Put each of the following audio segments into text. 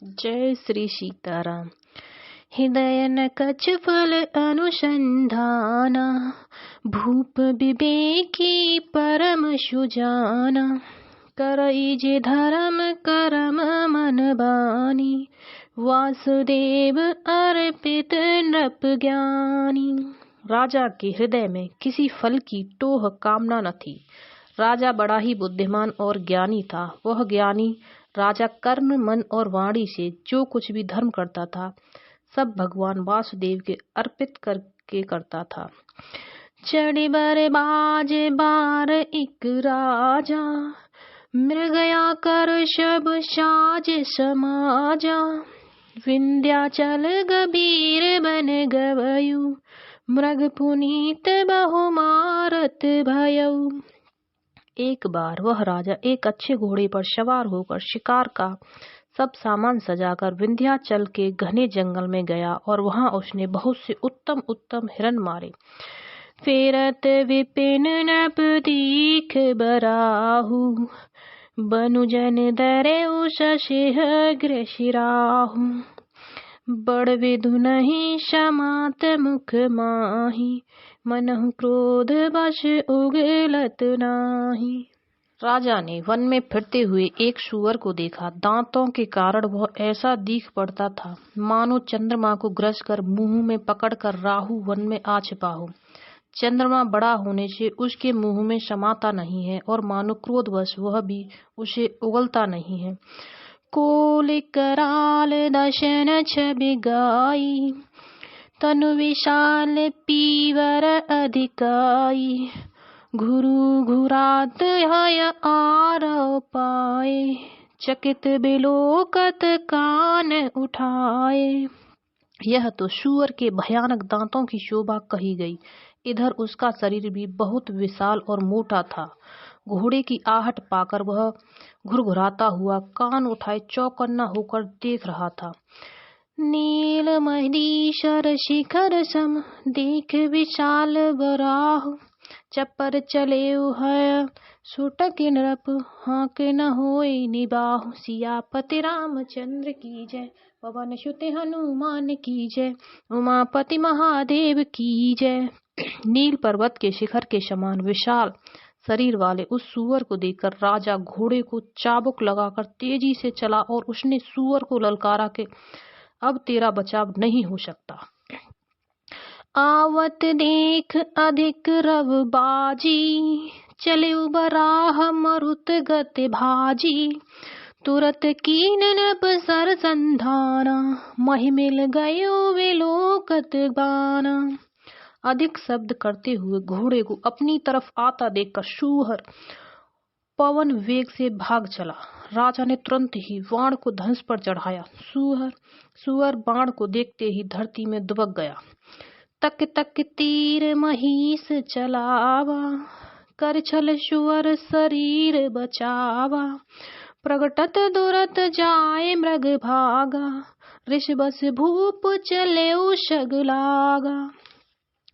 जय श्री सीताराम। हृदय न कछ फल अनुसंधाना, भूप विवेकी परम सुजाना। करई जे धर्म करम मन बानी, वासुदेव अर्पित नृप ज्ञानी। राजा के हृदय में किसी फल की टोह कामना न थी। राजा बड़ा ही बुद्धिमान और ज्ञानी था। वह ज्ञानी राजा कर्म मन और वाणी से जो कुछ भी धर्म करता था, सब भगवान वासुदेव के अर्पित करके करता था। चढ़ बर बाज बार एक राजा, मृगया कर शब साज समाजा। विंध्याचल गंभीर बन गवयु, मृग पुनीत बहु मारत भयउ। एक बार वह राजा एक अच्छे घोड़े पर सवार होकर शिकार का सब सामान सजाकर विंध्याचल के घने जंगल में गया और वहां उसने बहुत से उत्तम उत्तम हिरण मारे। फेरत विपिन नभ दीख बराहु, बनुजन दरेउ शशिह ग्रशिराहु। बड़ विधु नहीं क्षमात मुख माही, मनहु क्रोध वश उगलत नाही। राजा ने वन में फिरते हुए एक सूअर को देखा। दांतों के कारण वह ऐसा दिख पड़ता था मानो चंद्रमा को ग्रस कर मुंह में पकड़कर राहु वन में आ छिपा हो। चंद्रमा बड़ा होने से उसके मुंह में समाता नहीं है और मानो क्रोधवश वह भी उसे उगलता नहीं है। कोल कराल दशन छवि गाई, तनु विशाल पीवर अधिकाई। घुरु घुरात हय आरव पाए, चकित बिलोकत कान उठाए। यह तो सूअर के भयानक दांतों की शोभा कही गई। इधर उसका शरीर भी बहुत विशाल और मोटा था। घोड़े की आहट पाकर वह घुरघुराता हुआ कान उठाए चौकन्ना होकर देख रहा था। नील महीश्वर शिखर सम देख विशाल बराहु, चपर चले है सुटक नृप हाँक न होय निबाहु। सियापति रामचंद्र की जय, पवन सुत हनुमान की जय, उमापति महादेव की जय। नील पर्वत के शिखर के समान विशाल शरीर वाले उस सूअर को देखकर राजा घोड़े को चाबुक लगाकर तेजी से चला और उसने सूअर को ललकारा कि अब तेरा बचाव नहीं हो सकता। आवत देख अधिक रव बाजी, चले बराह मरुत गति भाजी। तुरत कीन नभ सर संधाना, महि मिल गयो विलोकत बाना। अधिक शब्द करते हुए घोड़े को अपनी तरफ आता देखकर सूअर पवन वेग से भाग चला। राजा ने तुरंत ही बाण को धनुष पर चढ़ाया। सूअर बाण को देखते ही धरती में दुबक गया। तक तक तीर महिष चलावा, कर छल सूअर शरीर बचावा। प्रगटत दुरत जाए मृग भागा, ऋष बस भूप चले शग लागा।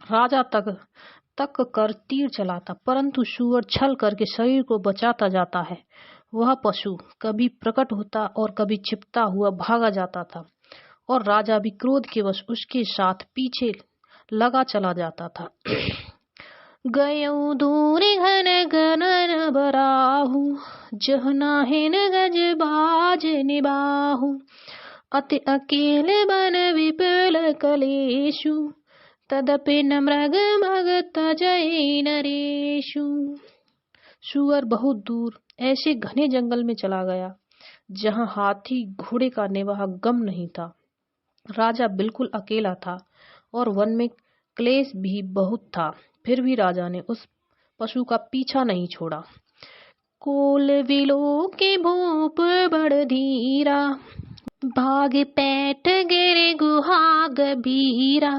राजा तक कर तीर चलाता, परंतु सूअर छल करके शरीर को बचाता जाता है। वह पशु कभी प्रकट होता और कभी छिपता हुआ भागा जाता था और राजा भी क्रोध के वश उसके साथ पीछे लगा चला जाता था। गयऊ दूर घन गगन बराहु, जह नाहिन गज बाज निबाहु। अति अकेल बन विपुल कलेशु, तदपि न मृग मग तजई नरेशु। सूअर बहुत दूर ऐसे घने जंगल में चला गया जहां हाथी घोड़े का निवाह गम नहीं था। राजा बिल्कुल अकेला था और वन में क्लेश भी बहुत था। फिर भी राजा ने उस पशु का पीछा नहीं छोड़ा। कोल विलो के भूप बड़ धीरा, भाग पैठ गिर गुहा गभीरा।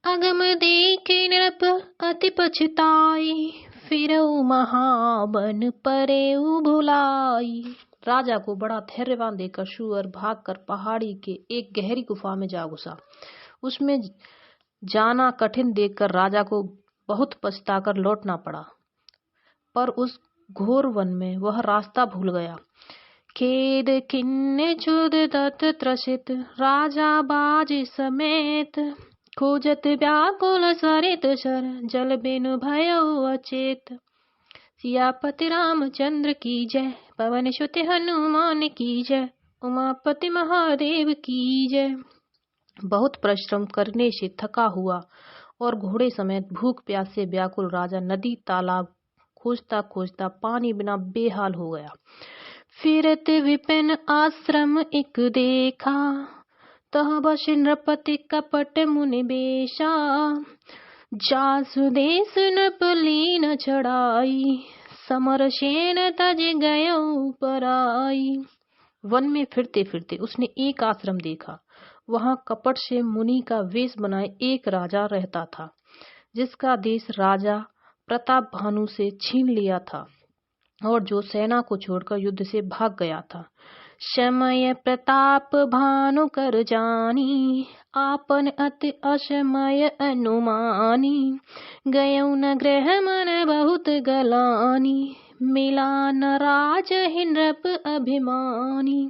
अगम देखे नृप अति पछताई, फिरऊ महाबन परेऊ भुलाई। राजा को बड़ा धैर्यवान देखकर सूअर भागकर पहाड़ी के एक गहरी गुफा में जा घुसा। उसमें जाना कठिन देखकर राजा को बहुत पछताकर लौटना पड़ा, पर उस घोर वन में वह रास्ता भूल गया। खेद खिन्न चुद दत्त त्रसित राजा बाज समेत खोजत व्याकुल सरित सर जल बिनु भयो अचेत। सियापति रामचंद्र की जय, पवन सुत हनुमान की जय, उमापति महादेव की जय। बहुत परिश्रम करने से थका हुआ और घोड़े समेत भूख प्यास से व्याकुल राजा नदी तालाब खोजता खोजता पानी बिना बेहाल हो गया। फिरत विपिन आश्रम एक देखा, तह बस नृपति कपट मुनि बेशा। जासुदेश नपली न चढ़ाई, समर सेन तज गयो पराई। वन में फिरते फिरते उसने एक आश्रम देखा। वहां कपट से मुनि का वेश बनाए एक राजा रहता था, जिसका देश राजा प्रताप भानु से छीन लिया था और जो सेना को छोड़कर युद्ध से भाग गया था। समय प्रताप भानु कर जानी, आपन अति असमय अनुमानी। गयो न ग्रह मन बहुत गलानी, मिला न राज नृप अभिमानी।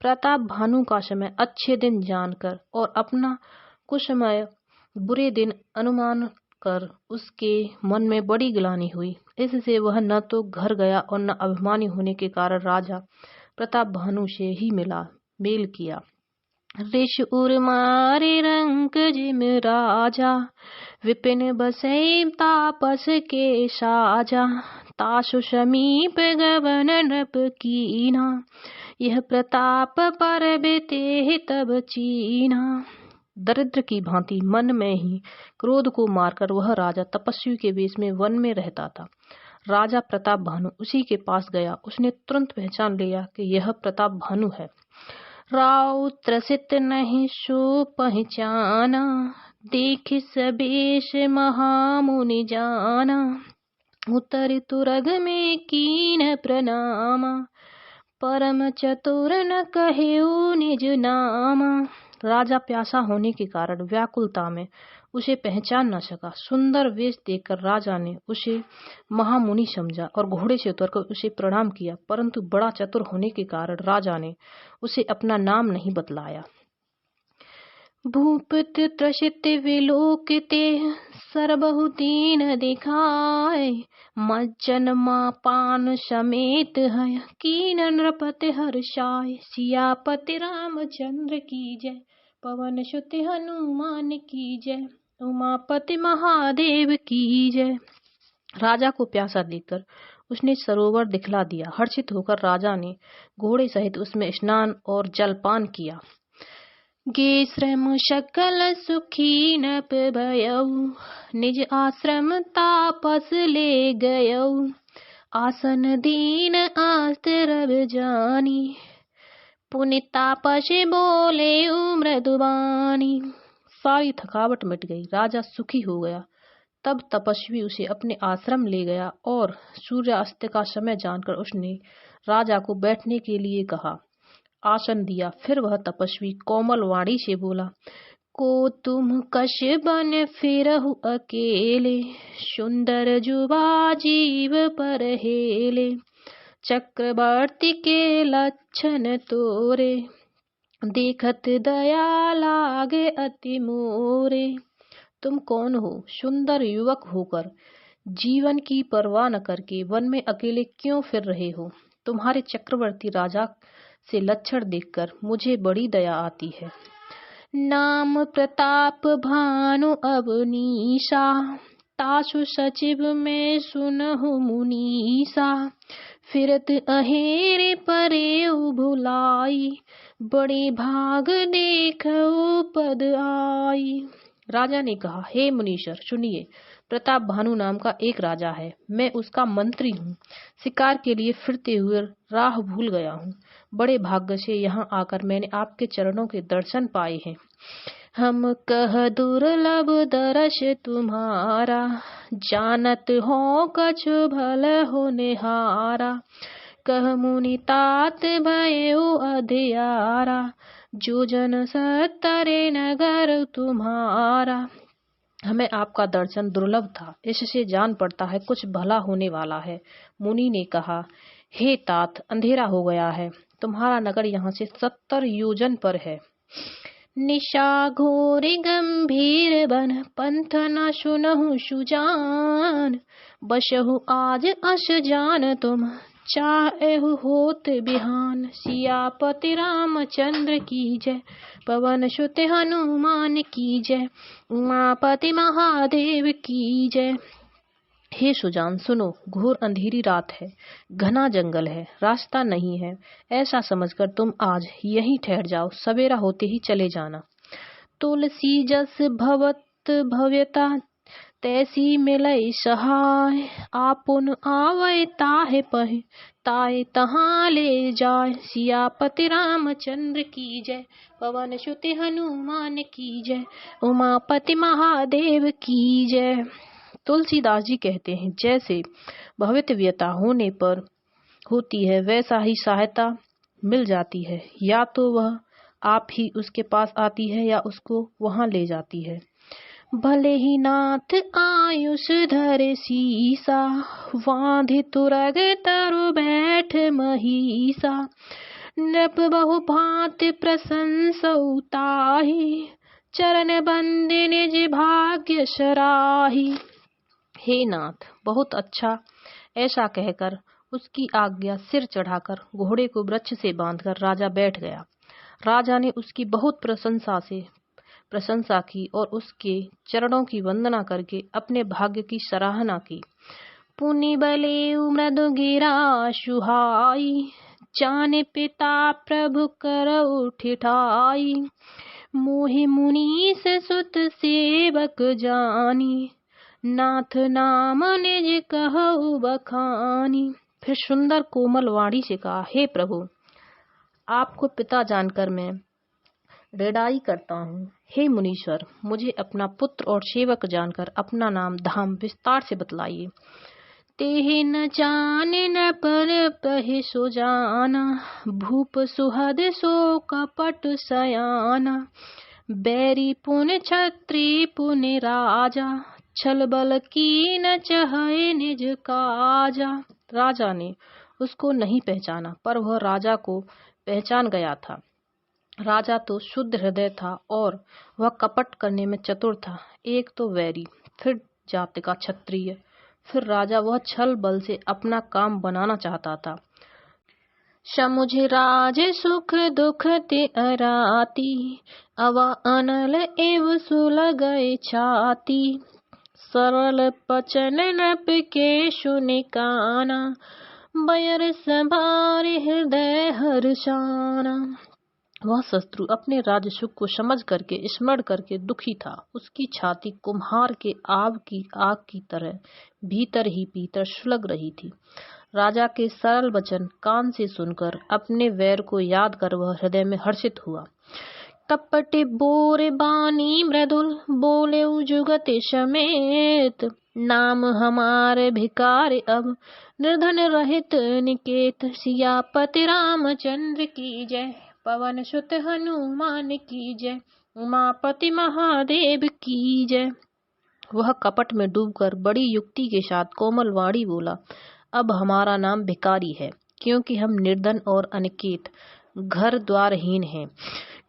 प्रताप भानु का समय अच्छे दिन जानकर और अपना कुसमय बुरे दिन अनुमान कर उसके मन में बड़ी ग्लानि हुई। इससे वह न तो घर गया और न अभिमानी होने के कारण राजा प्रताप भानु से ही मेल किया। ऋष उर मारे रंक जिम राजा, विपिन बसै तापस के साजा। तासु समीप गवन नृप कीना, यह प्रताप पर बेते तब चीना। दरिद्र की भांति मन में ही क्रोध को मारकर वह राजा तपस्वी के वेश में वन में रहता था। राजा प्रताप भानु उसी के पास गया। उसने तुरंत पहचान लिया कि यह प्रताप भानु है। राव त्रसित नहीं सो पहचाना, देख सबेश महामुनि जाना। उतर तुरग में कीन प्रणामा, परम चतुर न कहेऊ निज नामा। राजा प्यासा होने के कारण व्याकुलता में उसे पहचान न सका। सुंदर वेश देखकर राजा ने उसे महामुनि समझा और घोड़े से उतरकर उसे प्रणाम किया, परंतु बड़ा चतुर होने के कारण राजा ने उसे अपना नाम नहीं बतलाया। भूपत त्रसित विलोकिते, सरबहु दीन दिखाए। मज्जन माँ पान समेत है, कीन नृपति हर्षाय। सियापति रामचंद्र की जय, पवन सुत हनुमान की जय, उमापति महादेव की जय। राजा को प्यासा देखकर उसने सरोवर दिखला दिया। हर्षित होकर राजा ने घोड़े सहित उसमें स्नान और जलपान किया। गे श्रम सकल सुखी नप भयऊ, निज आश्रम तापस ले गयऊ। आसन दीन आस्तर जानी, पुनि तापस बोले मृदुबानी। सारी थकावट मिट गई, राजा सुखी हो गया। तब तपस्वी उसे अपने आश्रम ले गया और सूर्यास्त का समय जानकर उसने राजा को बैठने के लिए कहा, आसन दिया। फिर वह तपस्वी कोमल वाणी से बोला, को तुम कश बन फिरहु अकेले। सुंदर जुबा जीव पर हेले, चक्रवर्ती के लक्षण तोरे। देखत दया लागे अति मोरे। तुम कौन हो? सुंदर युवक होकर जीवन की परवाह न करके वन में अकेले क्यों फिर रहे हो? तुम्हारे चक्रवर्ती राजा से लक्षण देखकर मुझे बड़ी दया आती है। नाम प्रताप भानु अवनीशा, तासु सचिव में सुनहु मुनीसा। फिरत अहेरे परे भुलाई, बड़े भाग देखो पद आई। राजा ने कहा, हे मुनीश्वर सुनिए, प्रताप भानु नाम का एक राजा है। मैं उसका मंत्री हूँ। शिकार के लिए फिरते हुए राह भूल गया हूँ। बड़े भाग्य से यहाँ आकर मैंने आपके चरणों के दर्शन पाए हैं। हम कह दुर्लभ दर्श तुम्हारा, जानत हो कछु भल हो निहारा। कह मुनि तात भयो अधियारा, जो जन सत्तरे नगर तुम्हारा। हमें आपका दर्शन दुर्लभ था, इससे जान पड़ता है कुछ भला होने वाला है। मुनि ने कहा, हे तात, अंधेरा हो गया है, तुम्हारा नगर यहाँ से 70 योजन पर है। निशा घोर गंभीर बन पंथ न सुनहु सुजान, बसहु आज अस जान तुम चाहेहु होत बिहान। सियापति रामचंद्र की जय, पवन सुत हनुमान की जय, उमापति महादेव की जय। हे सुजान सुनो, घोर अंधेरी रात है, घना जंगल है, रास्ता नहीं है, ऐसा समझकर तुम आज यहीं ठहर जाओ, सवेरा होते ही चले जाना। तुलसी जस भवत भव्यता तैसी मिलई सहाय, आपुन आवै ताहे पहे ताए तहाँ ले जाय। सियापति रामचंद्र की जय, पवन सुत हनुमान की जय, उमापति महादेव की जय। तुलसीदास जी कहते हैं, जैसे भवितव्यता होने पर होती है वैसा ही सहायता मिल जाती है, या तो वह आप ही उसके पास आती है या उसको वहां ले जाती है। भले ही नाथ आयुष धरे सीसा, वांधि तुरग तरु बैठ महीसा। नृप बहु भांति प्रशंसा उताही, चरण बंदे निज भाग्य सराही। हे नाथ, बहुत अच्छा, ऐसा कहकर उसकी आज्ञा सिर चढ़ाकर घोड़े को वृक्ष से बांधकर राजा बैठ गया। राजा ने उसकी बहुत प्रशंसा की और उसके चरणों की वंदना करके अपने भाग्य की सराहना की। पुनि बले मृदु गिरा सुहाई, जाने पिता प्रभु कर उठिठाई। मोहि मुनीस सुत सेवक जानी, नाथ नाम निज कहु बखानी। फिर सुंदर कोमल वाणी से कहा, हे प्रभु, आपको पिता जानकर मैं रेड़ाई करता हूँ। हे मुनीश्वर, मुझे अपना पुत्र और सेवक जानकर अपना नाम धाम विस्तार से बतलाइए। तेहि न जाने न पर पहि सो जाना, भूप सुहद सो कपट सयाना। बैरी पुन छत्री पुन राजा, छल बल की न चहे निज काजा। राजा ने उसको नहीं पहचाना, पर वह राजा को पहचान गया था। राजा तो शुद्ध हृदय था और वह कपट करने में चतुर था। एक तो वैरी, फिर जाति का क्षत्रिय, फिर राजा, वह छल बल से अपना काम बनाना चाहता था। समुझ राज सुख दुख ते अराती, अवा अनल एव सुलगए छाती। सरल पचन नृप के सुनि काना, बयर संभारे हृदय हर्षाना। वह शत्रु अपने राज्य सुख को समझ करके स्मरण करके दुखी था। उसकी छाती कुम्हार के आग की तरह भीतर ही भीतर सुलग रही थी। राजा के सरल वचन कान से सुनकर अपने वैर को याद कर वह हृदय में हर्षित हुआ। कपट बोर बानी मृदुल बोले जुगत समेत, नाम हमारे भिकार अब निर्धन रहित निकेत। सियापति रामचंद्र की जय, पवन सुत हनुमान की जय, उमापति महादेव की जय। वह कपट में डूबकर बड़ी युक्ति के साथ कोमल वाणी बोला, अब हमारा नाम भिकारी है, क्योंकि हम निर्धन और अनिकेत घर द्वारहीन हैं।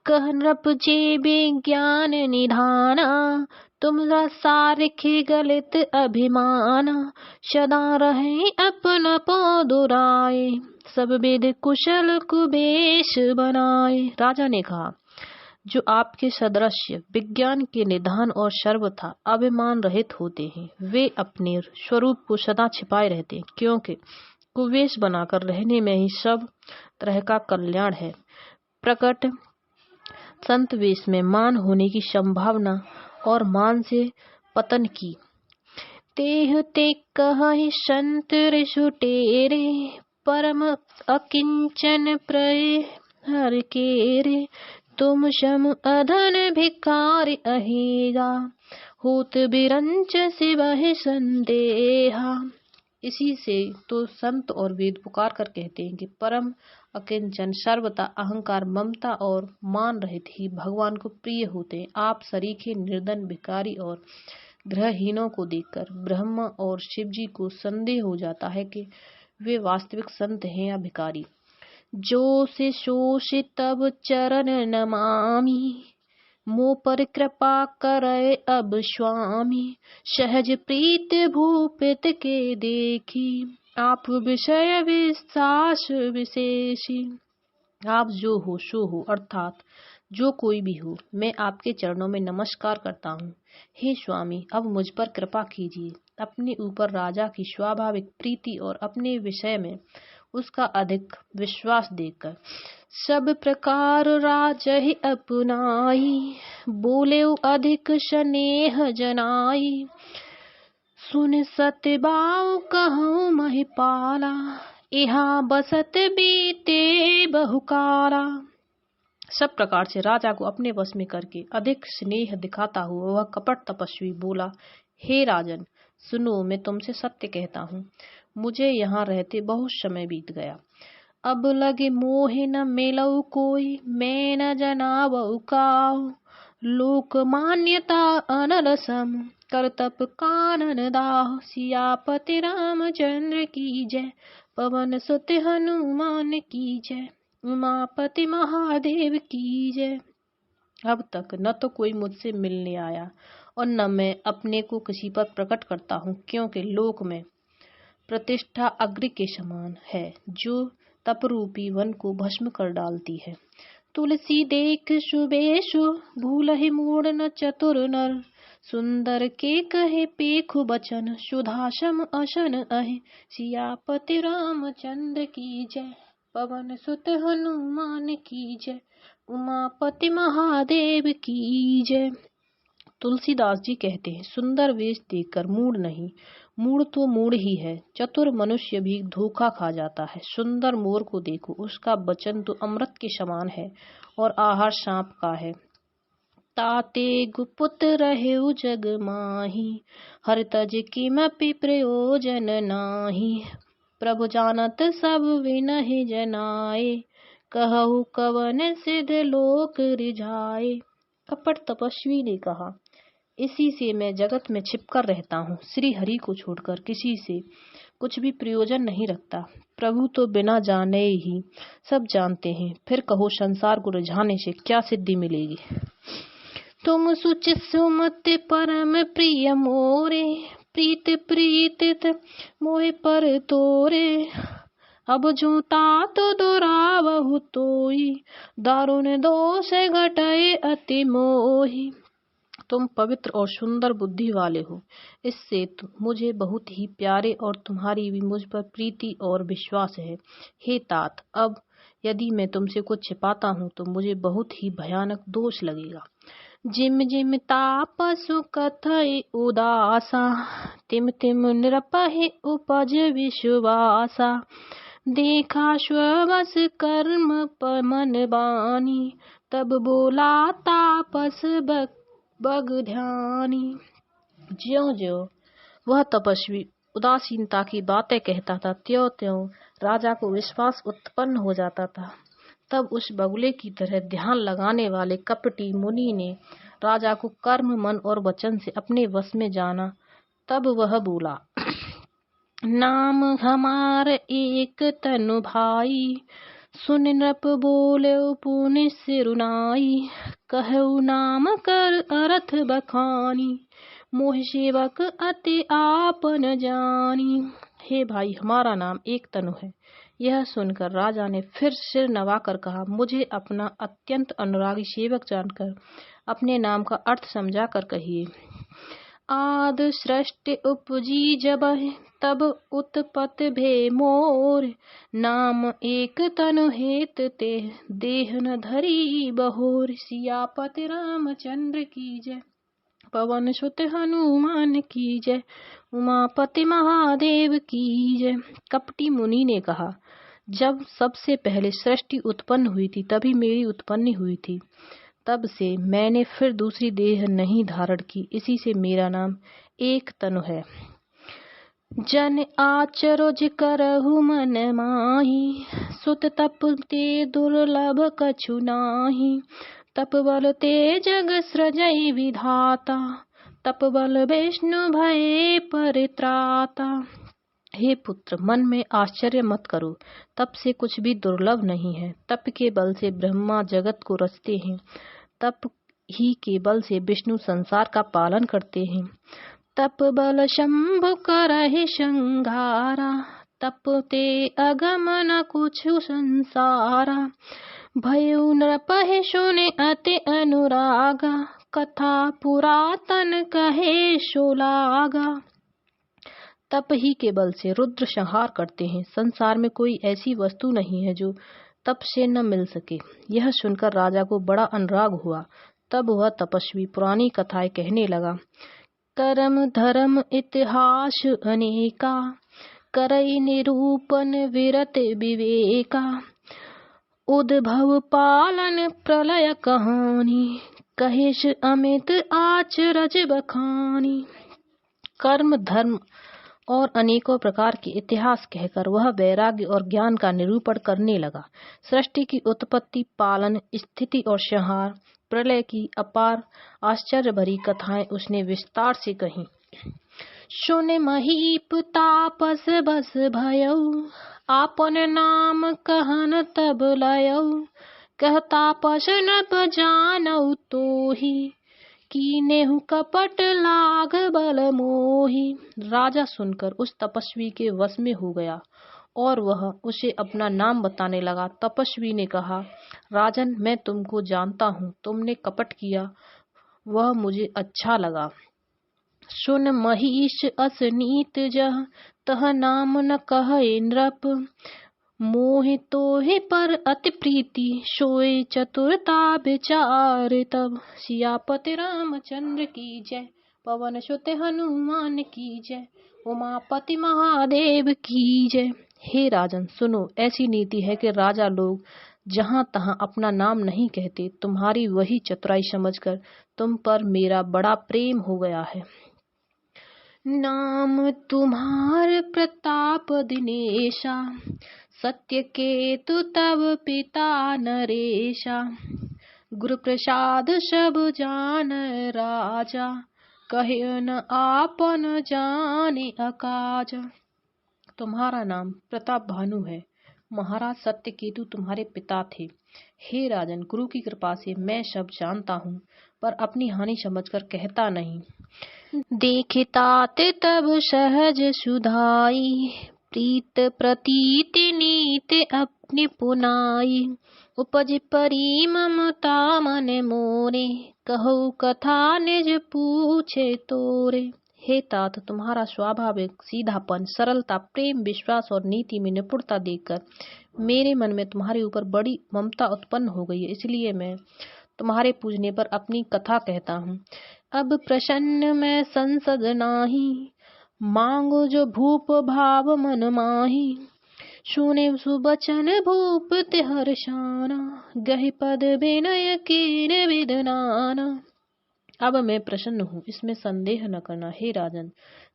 कह नृप जे विज्ञान निधाना, तुम सारिखे गलित अभिमाना। सदा रहे अपन पौ दुराए, सब विध कुशल कुबेश बनाए। राजा ने कहा, जो आपके सदृश्य विज्ञान के निधान और सर्वथा अभिमान रहित होते हैं, वे अपने स्वरूप को सदा छिपाए रहते हैं, क्योंकि कुवेश बनाकर रहने में ही सब तरह का कल्याण है। प्रकट संत वेश में मान होने की संभावना और मान से पतन की। तेह ते कहि संत ऋषु टेरे, परम अकिंचन प्रय हर केरे। तुम सम अधन भिकारी अहेगा, होत बिरंच सिवहि संदेहा। इसी से तो संत और वेद पुकार कर कहते हैं कि परम अकिंचन, सर्वथा अहंकार, ममता और मान रहित ही भगवान को प्रिय होते हैं। आप सरीखे निर्धन भिकारी और ग्रहहीनों को देखकर ब्रह्मा और शिव जी को संदेह हो जाता है कि वे वास्तविक संत हैं या भिखारी। जो से शोषित तब चरण नमामि, मोह पर कृपा करे अब स्वामी। सहज प्रीत भूपित के देखी, आप विषय विश्वास विशेषी। आप जो हो सो हो, अर्थात जो कोई भी हो, मैं आपके चरणों में नमस्कार करता हूँ। हे स्वामी, अब मुझ पर कृपा कीजिए। अपने ऊपर राजा की स्वाभाविक प्रीति और अपने विषय में उसका अधिक विश्वास देखकर सब प्रकार राजहि अपनाई। बोले अधिक स्नेह जनाई, सुन सतबाऊ कहूँ महिपाला। यहाँ बसत बीते बहुकाला। सब प्रकार से राजा को अपने वश में करके अधिक स्नेह दिखाता हुआ वह कपट तपस्वी बोला, हे राजन सुनो, मैं तुमसे सत्य कहता हूँ, मुझे यहाँ रहते बहुत समय बीत गया। अब लगे मोहे न मिलऊ कोई, मैं न जनावऊ काऊ। लोक मान्यता अनल सम, कर तप कानन दाह। सियापति रामचंद्र की जय, पवन सुत हनुमान की जय, उमापति महादेव की जय। अब तक न तो कोई मुझसे मिलने आया और न मैं अपने को किसी पर प्रकट करता हूँ, क्योंकि लोक में प्रतिष्ठा अग्नि के समान है जो तपरूपी वन को भस्म कर डालती है। तुलसी देख सुबेशु, भूलहि मूढ़ न चतुर नर। सुंदर के कहे पेखु बचन, सुधासम असन अहे। सियापति रामचंद्र की जय, पवन सुत हनुमान की जय, उमापति महादेव की जय। तुलसीदास जी कहते हैं, सुंदर वेश देखकर मूढ़ नहीं, मूढ़ तो मूढ़ ही है। चतुर मनुष्य भी धोखा खा जाता है। सुंदर मोर को देखो, उसका वचन तो अमृत के समान है और आहार सांप का है। ताते गुपुत रहे जग माही, हर तज किमपि प्रयोजन नाही। प्रभु जानत सब विनहि जनाए, कहु कवन सिद्ध लोक रिझाए। कपट तपस्वी ने कहा, इसी से मैं जगत में छिपकर रहता हूँ। श्री हरि को छोड़कर किसी से कुछ भी प्रयोजन नहीं रखता। प्रभु तो बिना जाने ही सब जानते हैं। फिर कहो संसार को रिझाने से क्या सिद्धि मिलेगी। तुम सुचित सुमत परम प्रिय मोरे, प्रीत प्रीत मोह पर तोरे। अब जो तात दोरावहु तोई, दारुण दोष घटाए अति मोही। तुम पवित्र और सुंदर बुद्धि वाले हो, इससे मुझे बहुत ही प्यारे और तुम्हारी भी मुझ पर प्रीति और विश्वास है। हे तात, अब यदि मैं तुमसे कुछ छिपाता हूँ तो मुझे बहुत ही भयानक दोष लगेगा। जिम जिम तापसु कथय उदासा, तिम तिम नृपहि उपज विश्वासा। देखा स्ववस कर्म मन बानी, तब बोला तापस बग ध्यानी। ज्यों ज्यों वह तपस्वी उदासीनता की बातें कहता था, त्यों त्यों राजा को विश्वास उत्पन्न हो जाता था। तब उस बगुले की तरह ध्यान लगाने वाले कपटी मुनि ने राजा को कर्म मन और वचन से अपने वश में जाना। तब वह बोला, नाम हमार एक तनु भाई, सुन नृप बोले पुनि सिरुनाई। कहु नाम कर अर्थ बखानी, मोह सेवक अति आपन जानी। हे भाई, हमारा नाम एक तनु है। यह सुनकर राजा ने फिर सिर नवाकर कहा, मुझे अपना अत्यंत अनुरागी सेवक जानकर अपने नाम का अर्थ समझा कर कहिए। आद सृष्टि उपजी जबहि, तब उत्पत भे मोर। नाम एक तनु हेत ते, देह न धरी बहोर। सियापति रामचंद्र की जय, पवन सुत हनुमान की जय, उमापति महादेव की जय। कपटी मुनि ने कहा, जब सबसे पहले सृष्टि उत्पन्न हुई थी तभी मेरी उत्पत्ति हुई थी। तब से मैंने फिर दूसरी देह नहीं धारण की, इसी से मेरा नाम एक तनु है। जन आचरोज करहु मन माही, सुत तप ते दुर्लभ कछु नाही। तप बल ते जग सृजई विधाता, तप बल विष्णु भये परित्राता। हे पुत्र, मन में आश्चर्य मत करो, तप से कुछ भी दुर्लभ नहीं है। तप के बल से ब्रह्मा जगत को रचते हैं, तप ही के बल से विष्णु संसार का पालन करते हैं। तप बल शंभु करहि श्रृंगारा, तप ते अगम न कुछ संसारा। भयउ नृपहि सुने अति अनुरागा, कथा पुरातन कहे शोलागा। तप ही के बल से रुद्र संहार करते हैं। संसार में कोई ऐसी वस्तु नहीं है जो तप से न मिल सके। यह सुनकर राजा को बड़ा अनुराग हुआ। तब वह तपस्वी पुरानी कथाएं कहने लगा। कर्म धर्म इतिहास अनेका, करई निरूपण विरत विवेका। उद्भव पालन प्रलय कहानी, कहेश अमित आचरज बखानी। कर्म धर्म और अनेकों प्रकार के इतिहास कहकर वह वैराग्य और ज्ञान का निरूपण करने लगा। सृष्टि की उत्पत्ति, पालन, स्थिति और संहार, प्रलय की अपार आश्चर्य भरी कथाएं उसने विस्तार से कही। सुन महीप तापस बस भयउ, आपन नाम कहन तब लयउ। कहता पस नप जानउ तोहि, कीनेहु कपट लाग बल मोहि। राजा सुनकर उस तपस्वी के वश में हो गया और वह उसे अपना नाम बताने लगा। तपस्वी ने कहा, राजन, मैं तुमको जानता हूँ, तुमने कपट किया, वह मुझे अच्छा लगा। सुन महिष अस नीत जह, तह नाम न कहे नृप। मोहि तोहि पर अति प्रीति, सोई चतुरता विचार तब। सियापति रामचंद्र की जय, पवन सुत हनुमान की जय, उमापति महादेव की जय। हे राजन, सुनो, ऐसी नीति है कि राजा लोग जहाँ तहाँ अपना नाम नहीं कहते। तुम्हारी वही चतुराई समझकर तुम पर मेरा बड़ा प्रेम हो गया है। नाम तुम्हार प्रताप दिनेशा, सत्य केतु तब पिता नरेशा। गुरु प्रसाद सब जान राजा, कहे न आपन जाने अकाज। तुम्हारा नाम प्रताप भानु है। महाराज सत्य केतु तुम्हारे पिता थे। हे राजन, गुरु की कृपा से मैं सब जानता हूँ, पर अपनी हानि समझकर कहता नहीं। देखितात तब सहज सुधाई, प्रीत प्रतीति नीत अपनी पुनाई। उपज परी ममता मन मोरे, कहु कथा निज पूछे तोरे। हे तात, तुम्हारा स्वाभाविक सीधापन, सरलता, प्रेम, विश्वास और नीति में निपुणता देखकर मेरे मन में तुम्हारे ऊपर बड़ी ममता उत्पन्न हो गई है। इसलिए मैं तुम्हारे पूजने पर अपनी कथा कहता हूँ। अब प्रसन्न मैं संसद नाही, मांगो जो भूप भाव मन माही। सुने सुबचन भूप ते हर्षाना, गहि पद विनय कीन विदनाना। अब मैं प्रसन्न हूँ, इसमें संदेह न करना। हे राजन,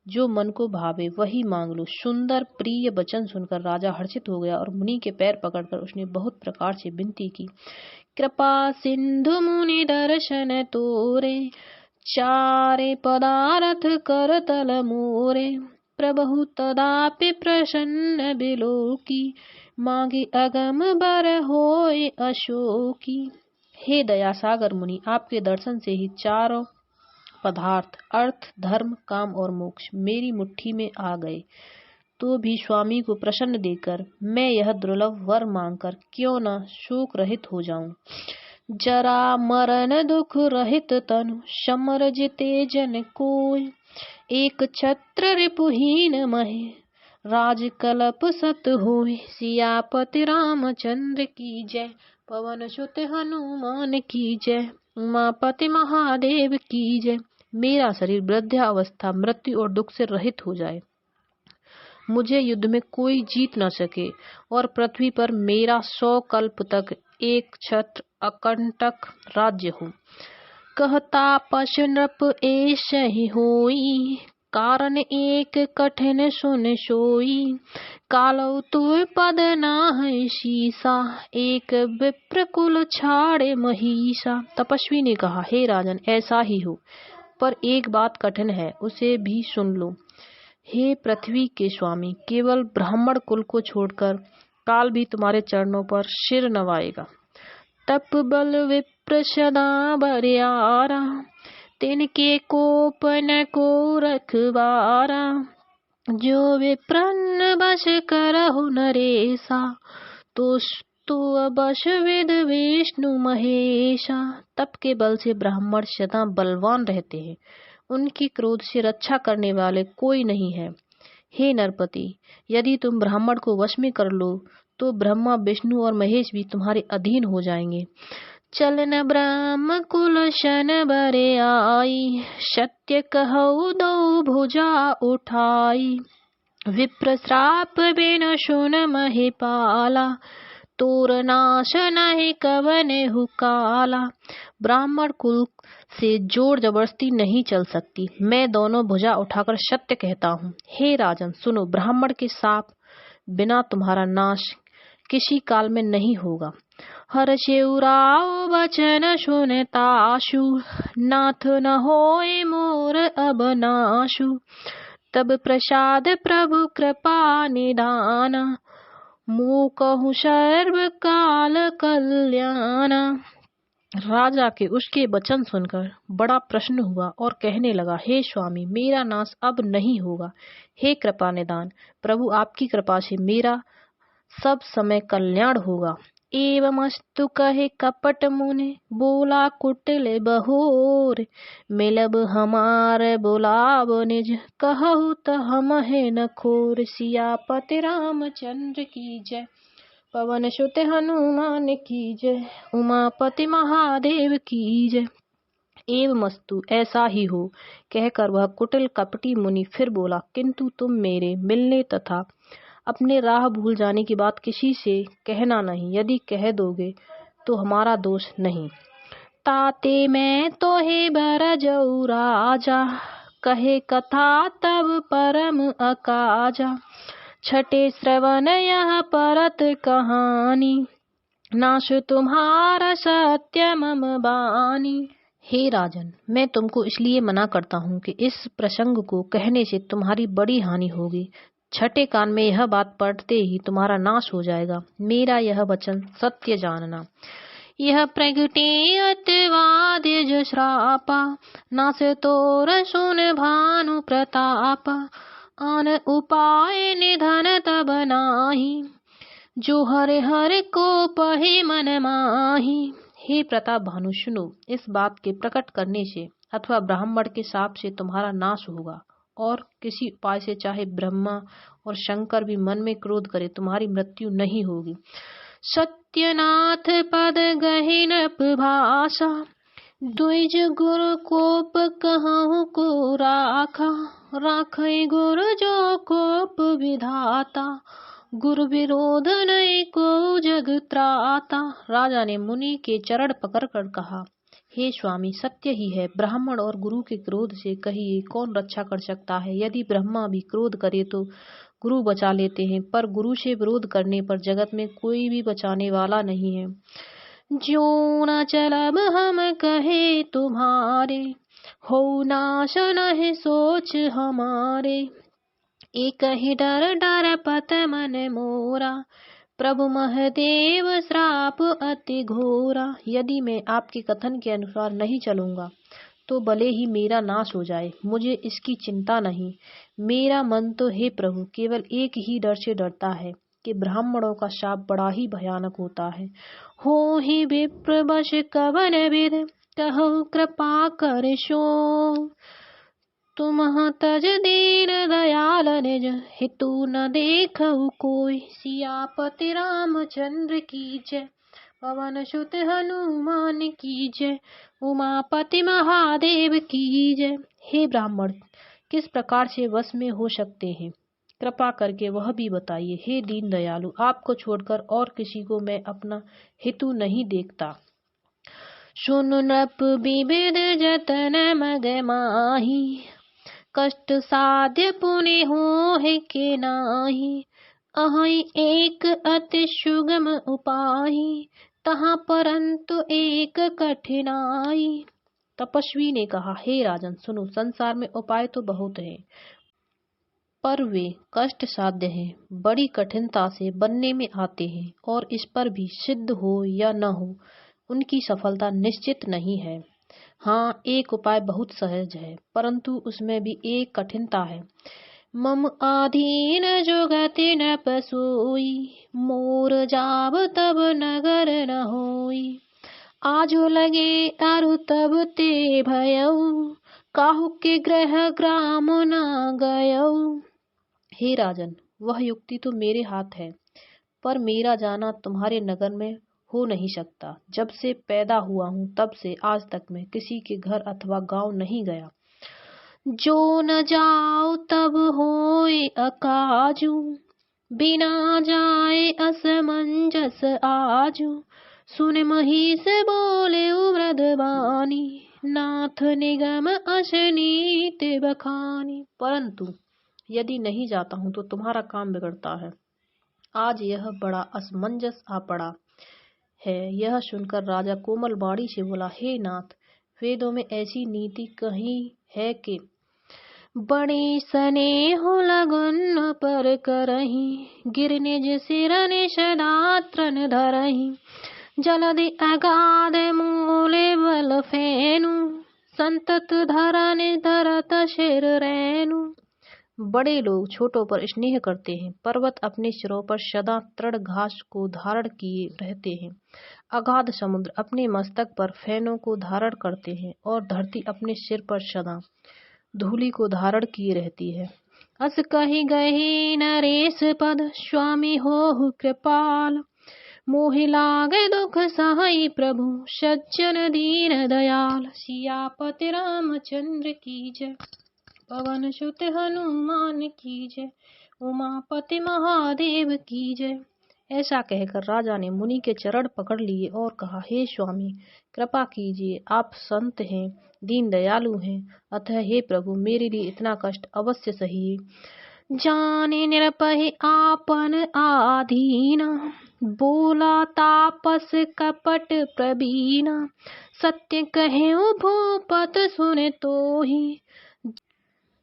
जो मन को भावे वही मांग लो। सुंदर प्रिय वचन सुनकर राजा हर्षित हो गया और मुनि के पैर पकड़कर उसने बहुत प्रकार से विनती की। कृपा सिंधु मुनि दर्शन तोरे, चारे पदारथ कर तल मोरे। प्रभु तदापि प्रसन्न बिलोकी, मांगे अगम बर होय अशोकी। हे दया सागर मुनि, आपके दर्शन से ही चारों पदार्थ, अर्थ, धर्म, काम और मोक्ष मेरी मुट्ठी में आ गए। तो भी स्वामी को प्रसन्न देकर मैं यह दुर्लभ वर मांगकर क्यों न शोक रहित हो जाऊं। जरा मरण दुख रहित तनु, समर जिते जन कोय। एक छत्र रिपुहीन महे, राज कलप सत होय। सियापति रामचंद्र की जय, पवन सुत हनुमान की जय, उमापति महादेव की जय। मेरा शरीर वृद्धावस्था, मृत्यु और दुख से रहित हो जाए, मुझे युद्ध में कोई जीत न सके और पृथ्वी पर मेरा 100 कल्प तक एक छत्र अकंटक राज्य हो। कहता पशु नृप ऐसे ही होई, कारण एक कठिन सुन सोई। कालौ तुय पद नाहि शीसा, एक विप्र कुल छाड़े महिषा। तपस्वी ने कहा, हे राजन, ऐसा ही हो, पर एक बात कठिन है, उसे भी सुन लो। हे पृथ्वी के स्वामी, केवल ब्राह्मण कुल को छोड़कर काल भी तुम्हारे चरणों पर सिर नवाएगा। तप बल विप्र सदा बरियारा, तिनके कोप न को रखवारा। जो विप्रन्न बस करहु नरेसा, तो अबश विद विष्णु महेशा। तप के बल से ब्राह्मण सदा बलवान रहते हैं, उनकी क्रोध से रक्षा करने वाले कोई नहीं है। हे नरपति, यदि तुम ब्राह्मण को वश में कर लो तो ब्रह्मा, विष्णु और महेश भी तुम्हारे अधीन हो जाएंगे। चलन ब्रह्म कुल शन बरे आई, सत्य कहु दो भुजा उठाई। विप्र श्राप बिन सुन महिपाला, तोर नाश नहीं कवन हुकाला। ब्राह्मण कुल से जोर जबरदस्ती नहीं चल सकती, मैं दोनों भुजा उठाकर सत्य कहता हूँ। हे राजन सुनो, ब्राह्मण के शाप बिना तुम्हारा नाश किसी काल में नहीं होगा। हर शिवराव वचन सुनताशु, नाथ न होए मोर अब नाशु। तब प्रसाद प्रभु कृपा निदाना, मुँह कहूँ सर्व काल कल्याणा। राजा के उसके वचन सुनकर बड़ा प्रसन्न हुआ और कहने लगा, हे स्वामी, मेरा नाश अब नहीं होगा। हे कृपा निदान प्रभु, आपकी कृपा से मेरा सब समय कल्याण होगा। एवमस्तु कहे कपट मुनि, बोला कुटिल बहोर। मिलब हमार बुलाव निज, कहु त हम है न खोर। सियापति रामचंद्र की जय, पवन सुत हनुमान की जय, उमापति महादेव की जय। एवमस्तु ऐसा ही हो, कहकर वह कुटिल कपटी मुनि फिर बोला, किंतु तुम मेरे मिलने तथा अपने राह भूल जाने की बात किसी से कहना नहीं। यदि कह दोगे तो हमारा दोष नहीं। ताते मैं तो हे बरजऊ राजा, कहे कथा तब परम अकाजा। छठे श्रवण यह परत कहानी, नाश तुम्हारा सत्य मम बानी। हे राजन, मैं तुमको इसलिए मना करता हूँ कि इस प्रसंग को कहने से तुम्हारी बड़ी हानि होगी। छठे कान में यह बात पढ़ते ही तुम्हारा नाश हो जाएगा। मेरा यह वचन सत्य जानना। यह प्रगटे अतिवाद्य जो श्रापा, नास तोर सुन भानु प्रतापा। आन उपाय निधन तब नाही, जो हरे हरे को पहे मन माही। हे प्रताप भानु सुनो, इस बात के प्रकट करने से अथवा ब्राह्मण के शाप से तुम्हारा नाश होगा, और किसी उपाय से चाहे ब्रह्मा और शंकर भी मन में क्रोध करे तुम्हारी मृत्यु नहीं होगी। सत्यनाथ पद गहिन भाषा, द्विज गुरु कोप कहूँ को राखा। राखे गुरु जो कोप विधाता, गुरु विरोध नहीं को जग त्राता। राजा ने मुनि के चरण पकड़कर कहा, हे स्वामी, सत्य ही है, ब्राह्मण और गुरु के क्रोध से कहिए कौन रक्षा कर सकता है। यदि ब्रह्मा भी क्रोध करे तो गुरु बचा लेते हैं, पर गुरु से विरोध करने पर जगत में कोई भी बचाने वाला नहीं है। जो न चलब हम कहे तुम्हारे, हो नाश नहीं सोच हमारे। एक ही डर डर पत मन मोरा, प्रभु महदेव श्राप अति घोरा। यदि मैं आपके कथन के अनुसार नहीं चलूंगा तो भले ही मेरा नाश हो जाए, मुझे इसकी चिंता नहीं। मेरा मन तो हे प्रभु केवल एक ही डर से डरता है कि ब्राह्मणों का शाप बड़ा ही भयानक होता है। हो ही विप्र बश कवन विद, कहो कृपा कर सो। तुम तज दीन दयाल निज, हितु न देखहु कोई। सियापति रामचंद्र की जय, पवन सुत हनुमान की जय, उमापति महादेव की जय। हे ब्राह्मण, किस प्रकार से वश में हो सकते हैं, कृपा करके वह भी बताइए। हे दीन दयालु, आपको छोड़कर और किसी को मैं अपना हितु नहीं देखता। सुन नृप विविध जतन मग माही, कष्ट साध्य पुनि हो है के नाही। अहि एक अति सुगम उपाही, तहाँ परंतु एक कठिनाई। तपस्वी ने कहा, हे राजन सुनो, संसार में उपाय तो बहुत है, पर वे कष्ट साध्य हैं, बड़ी कठिनता से बनने में आते हैं और इस पर भी सिद्ध हो या न हो उनकी सफलता निश्चित नहीं है। हाँ, एक उपाय बहुत सहज है, परंतु उसमें भी एक कठिनता है। मम आधीन जो गति न पसोई, मोर जाब तब नगर न होई। आजो लगे अरु तब ते भयऊ, काहू के ग्रह ग्राम न गयऊ। हे राजन, वह युक्ति तो मेरे हाथ है, पर मेरा जाना तुम्हारे नगर में हो नहीं सकता। जब से पैदा हुआ हूँ तब से आज तक मैं किसी के घर अथवा गांव नहीं गया। जो न जाओ तब होए अकाजू, बिना जाए असमंजस आजू। सुन महिष बोले वृद्धबानी, नाथ निगम अशनीत बखानी। परंतु यदि नहीं जाता हूँ तो तुम्हारा काम बिगड़ता है। आज यह बड़ा असमंजस आ पड़ा है। यह सुनकर राजा कोमल बाड़ी से बोला, हे नाथ, वेदों में ऐसी नीति कही है कि बड़े स्नेह लगन पर करही, गिरने सिरने सदात्रन धरही। जलदि अगाध मूले बल फेनु, संतत धरने धरत शिर रेनु। बड़े लोग छोटों पर स्नेह करते हैं, पर्वत अपने सिरों पर सदा तृण घास को धारण किए रहते हैं, अगाध समुद्र अपने मस्तक पर फैनों को धारण करते हैं और धरती अपने सिर पर सदा धूलि को धारण किए रहती है। अस कही गए नरेश पद, स्वामी हो कृपाल। मोहि लागे दुख सहाय प्रभु, सज्जन दीन दयाल। सियापति रामचंद्र की जय, पवन सुत हनुमान की जय, उमापति महादेव की जय। ऐसा कहकर राजा ने मुनि के चरण पकड़ लिए और कहा, हे स्वामी, कृपा कीजिए, आप संत हैं, दीन दयालु हैं, अतः हे प्रभु, मेरे लिए इतना कष्ट अवश्य सहिए। जाने निरपहि आपन आधीना, बोला तापस कपट प्रवीणा। सत्य कहे भूपत सुने तोहि,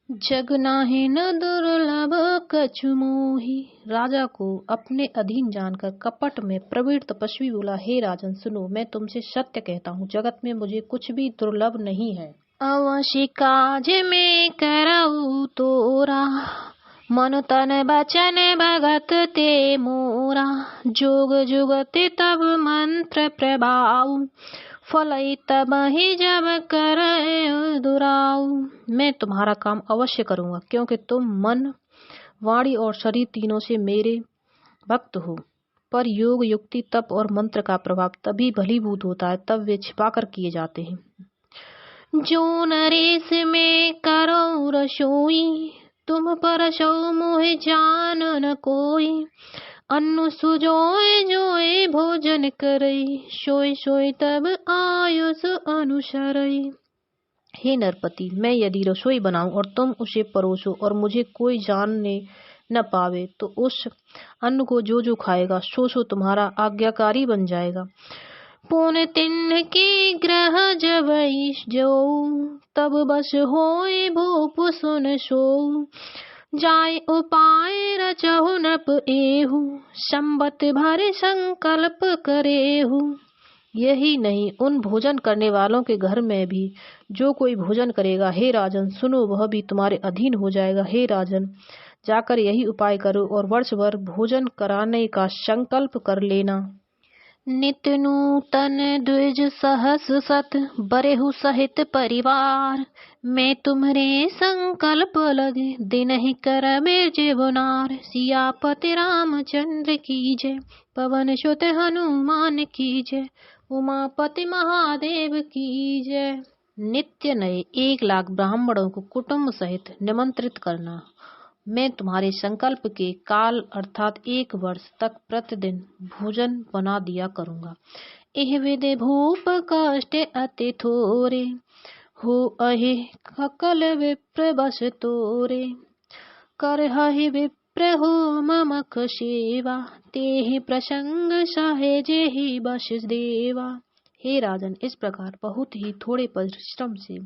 जग नाहि न दुर्लभ कछु मोहि। राजा को अपने अधीन जानकर कपट में प्रवीण तपस्वी बोला, हे राजन सुनो, मैं तुमसे सत्य कहता हूँ, जगत में मुझे कुछ भी दुर्लभ नहीं है। अवश्य काज में करऊ तोरा, मन तन बचन भगत ते मोरा। जोग जुगति तब मंत्र प्रभाऊ, फलई तब ही जब कर दुराऊ। मैं तुम्हारा काम अवश्य करूंगा, क्योंकि तुम मन, वाणी और शरीर तीनों से मेरे भक्त हो। पर योग, युक्ति, तप और मंत्र का प्रभाव तभी भलीभूत होता है, तब वे छिपाकर किए जाते हैं। जो नरेश में करो रसोई, तुम पर सो मोह जान न कोई। अन्न सुजोए जोए भोजन करई, सोई सोई तब आयुष अनुसरई। हे नरपति, मैं यदि रसोई बनाऊं और तुम उसे परोसो और मुझे कोई जानने न पावे, तो उस अन्न को जो जो खाएगा सो तुम्हारा आज्ञाकारी बन जाएगा। पुन तिन्ह के ग्रह जबई जो, तब बस होए भूप सुन सो। जाय उपाय रचहु नप एहु, संबत भर संकल्प करेहु। यही नहीं, उन भोजन करने वालों के घर में भी जो कोई भोजन करेगा, हे राजन सुनो, वह भी तुम्हारे अधीन हो जाएगा। हे राजन, जाकर यही उपाय करो और वर्ष भर भोजन कराने का संकल्प कर लेना। नित नूतन द्विज सहस सत, बरेहु सहित परिवार। मैं तुम्हारे संकल्प लगे, दिन ही कर बिरजिबुनार। सियापति रामचंद्र की जय, पवन सुत हनुमान की जय, उमापति महादेव की जय। नित्य नए 1 लाख ब्राह्मणों को कुटुंब सहित निमंत्रित करना। मैं तुम्हारे संकल्प के काल अर्थात 1 वर्ष तक प्रतिदिन भोजन बना दिया करूंगा। एह विधि भूप कष्ट अति थोरे, हो अहि सकल विप्र बस तोरे। करहि विप्र हो ममख सेवा, तेहि प्रसंग सहेजे ही बस देवा। हे राजन, इस प्रकार बहुत ही थोड़े परिश्रम से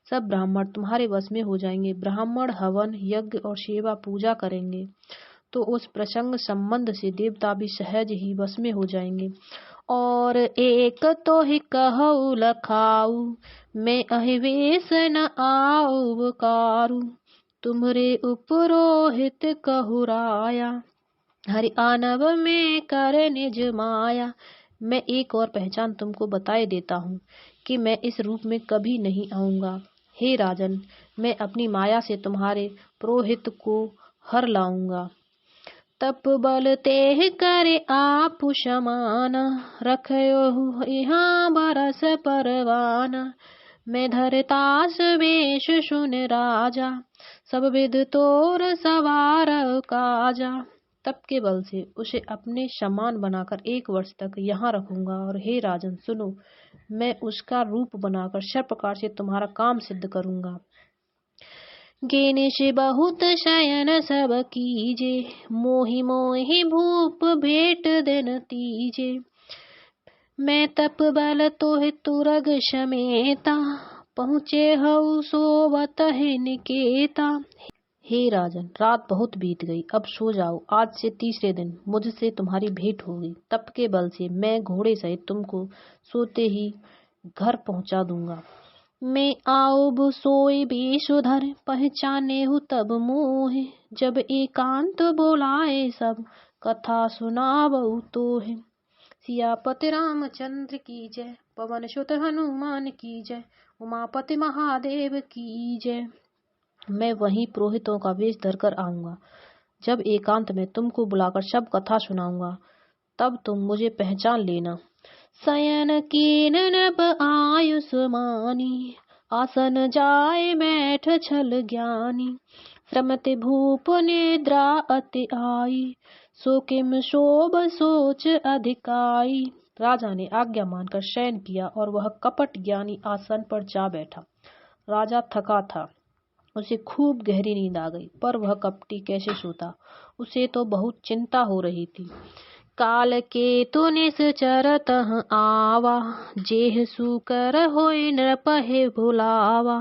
सब ब्राह्मण तुम्हारे वश में हो जाएंगे। ब्राह्मण हवन यज्ञ और सेवा पूजा करेंगे तो उस प्रसंग संबंध से देवता भी सहज ही वश में हो जाएंगे। और एक तो ही कहू लखाऊ, मैं अहिवेश न आऊ कारू, तुमरे उपरोहित कहुराया, हरि आनव में कर निज माया। मैं एक और पहचान तुमको बताए देता हूँ कि मैं इस रूप में कभी नहीं आऊंगा। हे राजन, मैं अपनी माया से तुम्हारे पुरोहित को हर लाऊंगा। तप बल तेह करे आप शमाना, रखयो यहाँ बरस परवाना, मैं धरतास वेश सुन राजा, सब विद तोर सवार काजा। तप के बल से उसे अपने समान बनाकर 1 वर्ष तक यहाँ रखूंगा। और हे राजन सुनो, मैं उसका रूप बनाकर सब प्रकार से तुम्हारा काम सिद्ध करूंगा। गेनिश बहुत शयन सब कीजे, मोहि मोहि भूप भेंट दिन तीजे, मैं तप बल तोहि तुरग समेता, पहुँचे हऊ सोवत है निकेता। हे राजन, रात बहुत बीत गई, अब सो जाओ। आज से तीसरे दिन मुझसे तुम्हारी भेंट होगी। तप के बल से मैं घोड़े सहित तुमको सोते ही घर पहुंचा दूंगा। मैं आऊब सोई बेसुधर, पहचाने हूँ तब मोहे, जब एकांत बोलाए सब कथा सुनावऊ तो है। सियापति रामचंद्र की जय, पवन सुत हनुमान की जय, उमापति महादेव की जय। मैं वहीं पुरोहितों का वेश धरकर आऊंगा। जब एकांत में तुमको बुलाकर सब कथा सुनाऊंगा तब तुम मुझे पहचान लेना। शयन कीन नभ आयुष्मानी, आसन जाए बैठ छल ज्ञानी, श्रमति भूप निद्रा अति आई, सो किम शोभ सोच अधिकाई। राजा ने आज्ञा मानकर शयन किया और वह कपट ज्ञानी आसन पर जा बैठा। राजा थका था, उसे खूब गहरी नींद आ गई, पर वह कपटी कैसे सोता, उसे तो बहुत चिंता हो रही थी। काल के तु निश्चर तह आवा, जेह सुकर होय नृप हे भुलावा,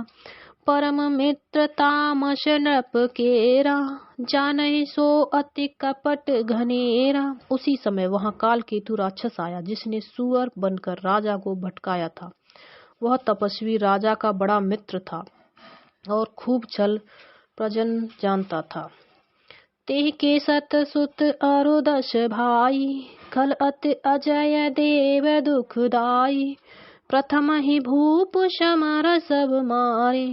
परम मित्र तामस नृप केरा, जानहि सो अति कपट घनेरा। उसी समय वहां काल केतु राक्षस आया, जिसने सुअर बनकर राजा को भटकाया था। वह तपस्वी राजा का बड़ा मित्र था और खूब छल प्रजन जानता था। तेह के सत सुत अरु 10 भाई, खल अति अजय देव दुखदाई, प्रथम ही भूप समर सब मारे,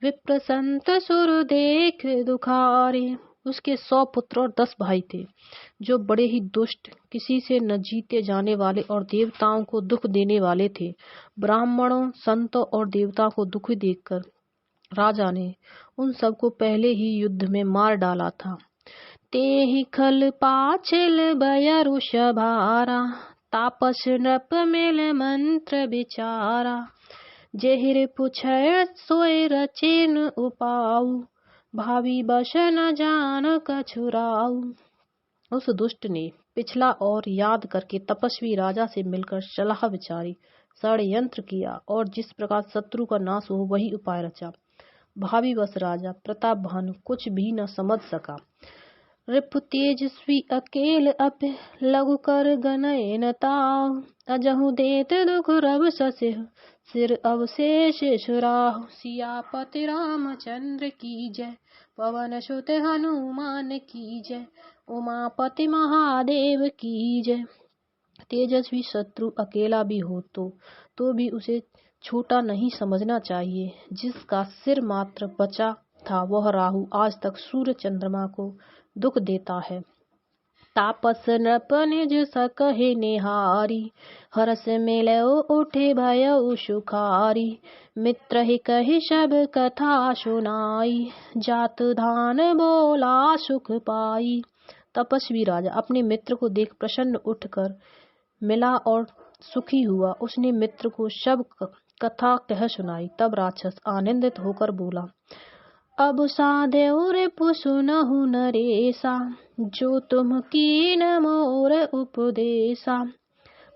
विप्र संत सुर देख दुखारे। उसके 100 पुत्र और 10 भाई थे, जो बड़े ही दुष्ट, किसी से न जीते जाने वाले और देवताओं को दुख देने वाले थे। ब्राह्मणों, संतों और देवताओं को दुखी देखकर राजा ने उन सबको पहले ही युद्ध में मार डाला था। तेहि खल पाछिल बयरुष भारा, तापस नृप मिल मंत्र विचारा, जेहिर पुछय सोय रचिन उपाऊ, भावी बस न जान कछुराऊ। उस दुष्ट ने पिछला और याद करके तपस्वी राजा से मिलकर सलाह विचारी, षड्यंत्र किया और जिस प्रकार शत्रु का नाश हो वही उपाय रचा। भावी बस राजा प्रताप भानु कुछ भी न समझ सका। रिपु तेजस्वी अकेल अप, लघु कर गनय न ताव, अजहु देत दुख रव ससिह, सिर अवशेष सुराहु। सियापति रामचंद्र की जय, पवन सुत हनुमान की जय, उमापति महादेव की जय। तेजस्वी शत्रु अकेला भी हो तो भी उसे छोटा नहीं समझना चाहिए। जिसका सिर मात्र बचा था वह राहु आज तक सूर्य चंद्रमा को दुख देता है। तापस नृप निज सकहि निहारी, हरस मिलौ उठे भयउ सुखारी, मित्र ही कहि सब कथा सुनाई, जात धान बोला सुख पाई। तपस्वी राजा अपने मित्र को देख प्रसन्न उठकर मिला और सुखी हुआ। उसने मित्र को सब कथा कह सुनाई। तब राक्षस आनंदित होकर बोला, अब सादेव रिपु सुनहु नरेसा, जो तुम कीन मोर उपदेशा,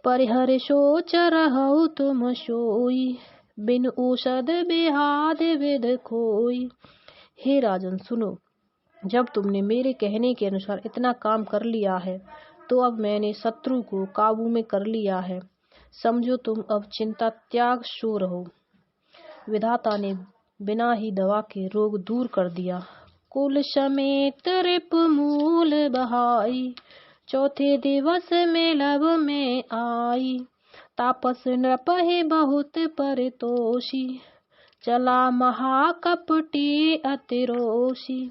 परिहर सोच रहु तुम सोई, बिन औषध बेहाद विध खोई। हे राजन सुनो, जब तुमने मेरे कहने के अनुसार इतना काम कर लिया है तो अब मैंने शत्रु को काबू में कर लिया है। समझो तुम अब चिंता त्याग सो रहो। विधाता ने बिना ही दवा के रोग दूर कर दिया। कुल समेत रिप मूल बहाई, चौथे दिवस में लब में आई। तापस नृपहि बहुत परितोषी, चला महाकपटी अतिरोषी।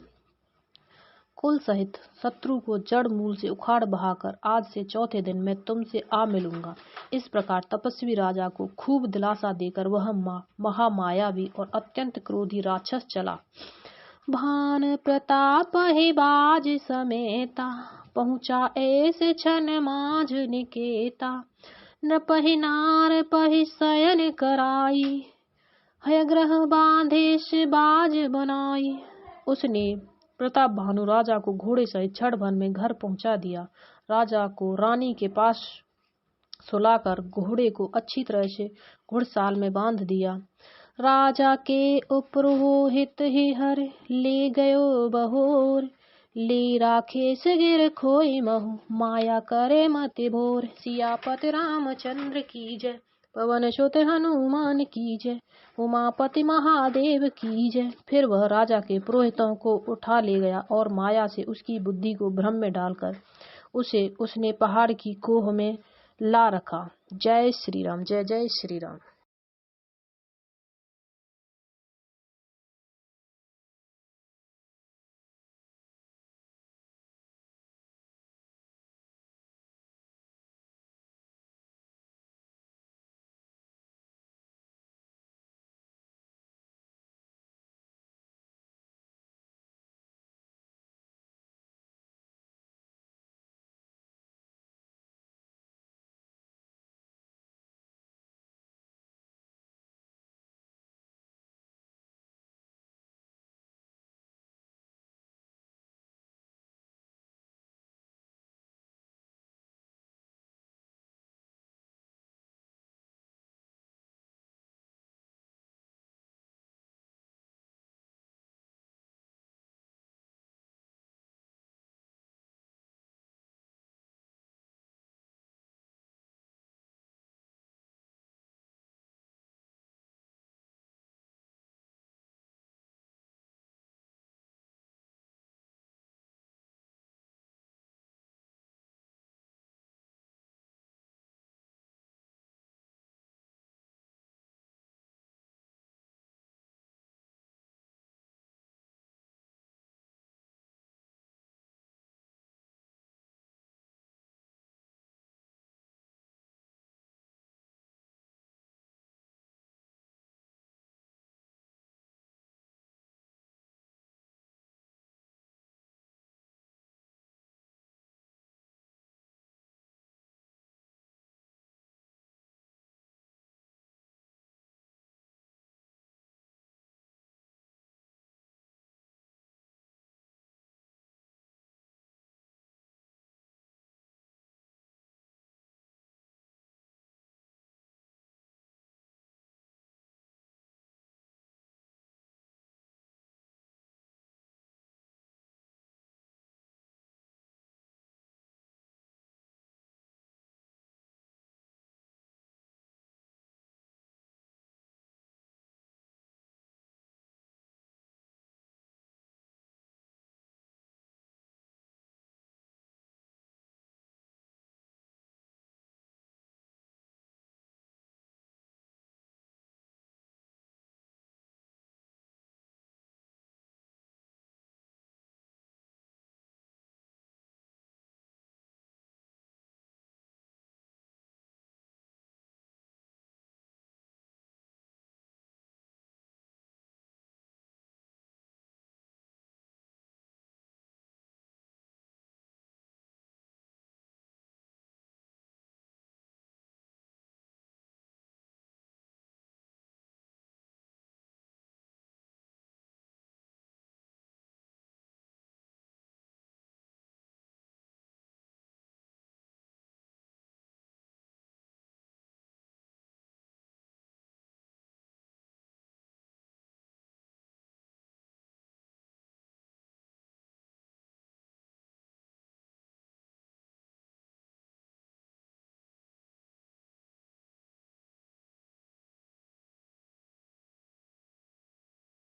कुल सहित शत्रु को जड़ मूल से उखाड़ बहाकर आज से चौथे दिन मैं तुमसे आ मिलूंगा। इस प्रकार तपस्वी राजा को खूब दिलासा देकर वह महामायावी और अत्यंत क्रोधी राक्षस चला। भान प्रताप ही बाज समेता, पहुँचा ऐसे क्षण माझ निकेता। नृपहि नार पहि शयन कराई, हयग्रह बांधेश बाज बनाई। उसने प्रताप भानु राजा को घोड़े सहित क्षण भर में घर पहुंचा दिया। राजा को रानी के पास सुलाकर घोड़े को अच्छी तरह से घुड़साल में बांध दिया। राजा के उपरोहित ही हर ले गयो बहोर, ले राखेश गिर खोई महु, माया करे मति भोर। सियापति रामचंद्र की जय, पवन सुत हनुमान की जय, उमापति महादेव की जय। फिर वह राजा के पुरोहितों को उठा ले गया और माया से उसकी बुद्धि को भ्रम में डालकर उसने पहाड़ की कोह में ला रखा। जय श्री राम, जय जय श्री राम।